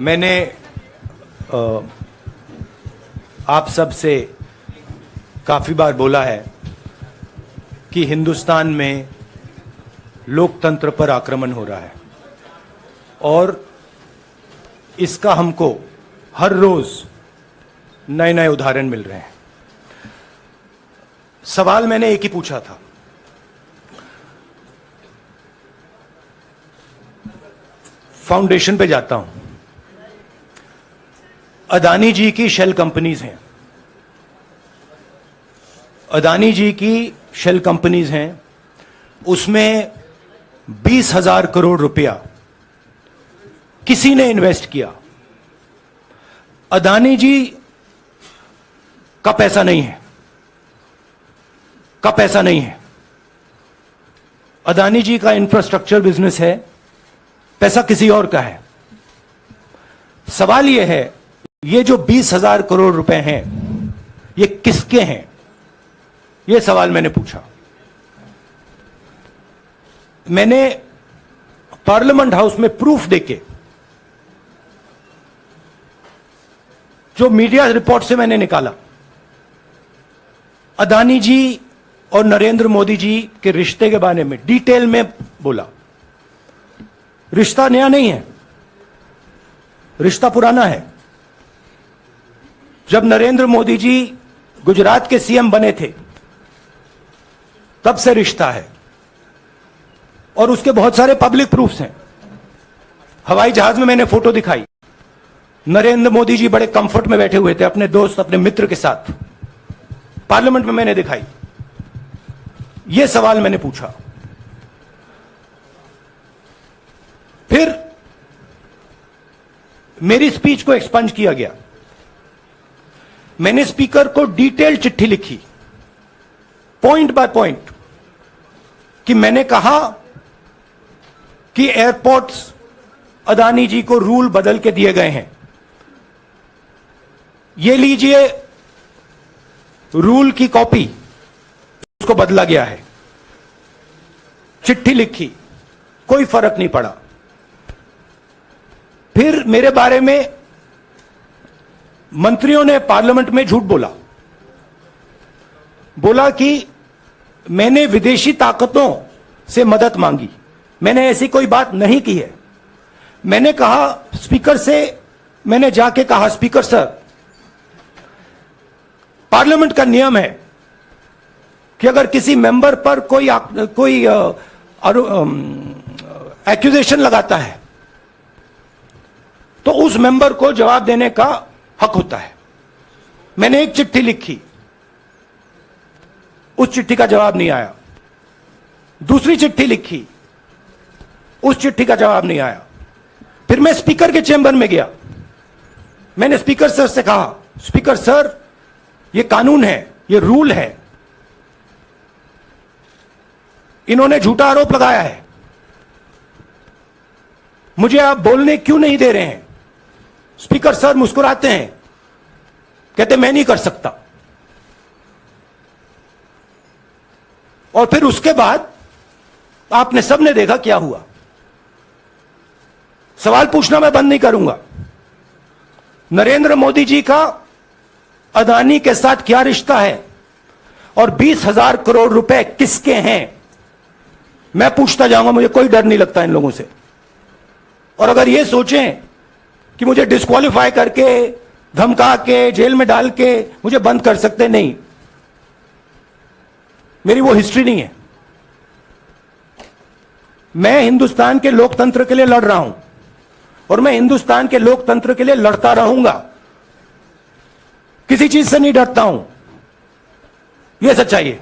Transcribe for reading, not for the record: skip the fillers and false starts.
मैंने आप सब से काफी बार बोला है कि हिंदुस्तान में लोकतंत्र पर आक्रमण हो रहा है और इसका हमको हर रोज नए नए उदाहरण मिल रहे हैं। सवाल मैंने एक ही पूछा था, फाउंडेशन पे जाता हूं, अदानी जी की शेल कंपनीज हैं, अदानी जी की शेल कंपनीज हैं, उसमें 20,000 करोड़ रुपया किसी ने इन्वेस्ट किया। अदानी जी का पैसा नहीं है, का पैसा नहीं है। अदानी जी का इंफ्रास्ट्रक्चर बिजनेस है, पैसा किसी और का है। सवाल यह है, ये जो 20,000 करोड़ रुपए हैं, ये किसके हैं? ये सवाल मैंने पूछा। मैंने पार्लियामेंट हाउस में प्रूफ देके, जो मीडिया रिपोर्ट से मैंने निकाला, अदानी जी और नरेंद्र मोदी जी के रिश्ते के बारे में डिटेल में बोला। रिश्ता नया नहीं है, रिश्ता पुराना है। जब नरेंद्र मोदी जी गुजरात के सीएम बने थे, तब से रिश्ता है और उसके बहुत सारे पब्लिक प्रूफ्स हैं। हवाई जहाज में मैंने फोटो दिखाई, नरेंद्र मोदी जी बड़े कंफर्ट में बैठे हुए थे अपने दोस्त, अपने मित्र के साथ। पार्लियामेंट में मैंने दिखाई। यह सवाल मैंने पूछा। फिर मेरी स्पीच को एक्सपंज किया गया। मैंने स्पीकर को डिटेल चिट्ठी लिखी, पॉइंट बाय पॉइंट, कि मैंने कहा कि एयरपोर्ट्स अदानी जी को रूल बदल के दिए गए हैं। ये लीजिए रूल की कॉपी, उसको बदला गया है। चिट्ठी लिखी, कोई फर्क नहीं पड़ा। फिर मेरे बारे में मंत्रियों ने पार्लियामेंट में झूठ बोला। बोला कि मैंने विदेशी ताकतों से मदद मांगी। मैंने ऐसी कोई बात नहीं की है। मैंने कहा स्पीकर से, मैंने जाके कहा, स्पीकर सर, पार्लियामेंट का नियम है कि अगर किसी मेंबर पर कोई एक्यूजेशन लगाता है तो उस मेंबर को जवाब देने का हक होता है। मैंने एक चिट्ठी लिखी, उस चिट्ठी का जवाब नहीं आया। दूसरी चिट्ठी लिखी, उस चिट्ठी का जवाब नहीं आया। फिर मैं स्पीकर के चेंबर में गया। मैंने स्पीकर सर से कहा, स्पीकर सर, यह कानून है, यह रूल है, इन्होंने झूठा आरोप लगाया है, मुझे आप बोलने क्यों नहीं दे रहे हैं? स्पीकर सर मुस्कुराते हैं, कहते मैं नहीं कर सकता। और फिर उसके बाद आपने सबने देखा क्या हुआ। सवाल पूछना मैं बंद नहीं करूंगा। नरेंद्र मोदी जी का अदानी के साथ क्या रिश्ता है और 20,000 करोड़ रुपए किसके हैं, मैं पूछता जाऊंगा। मुझे कोई डर नहीं लगता इन लोगों से। और अगर ये सोचें कि मुझे डिस्क्वालीफाई करके, धमका के, जेल में डाल के मुझे बंद कर सकते, नहीं, मेरी वो हिस्ट्री नहीं है। मैं हिंदुस्तान के लोकतंत्र के लिए लड़ रहा हूं और मैं हिंदुस्तान के लोकतंत्र के लिए लड़ता रहूंगा। किसी चीज से नहीं डरता हूं, यह सच्चाई है।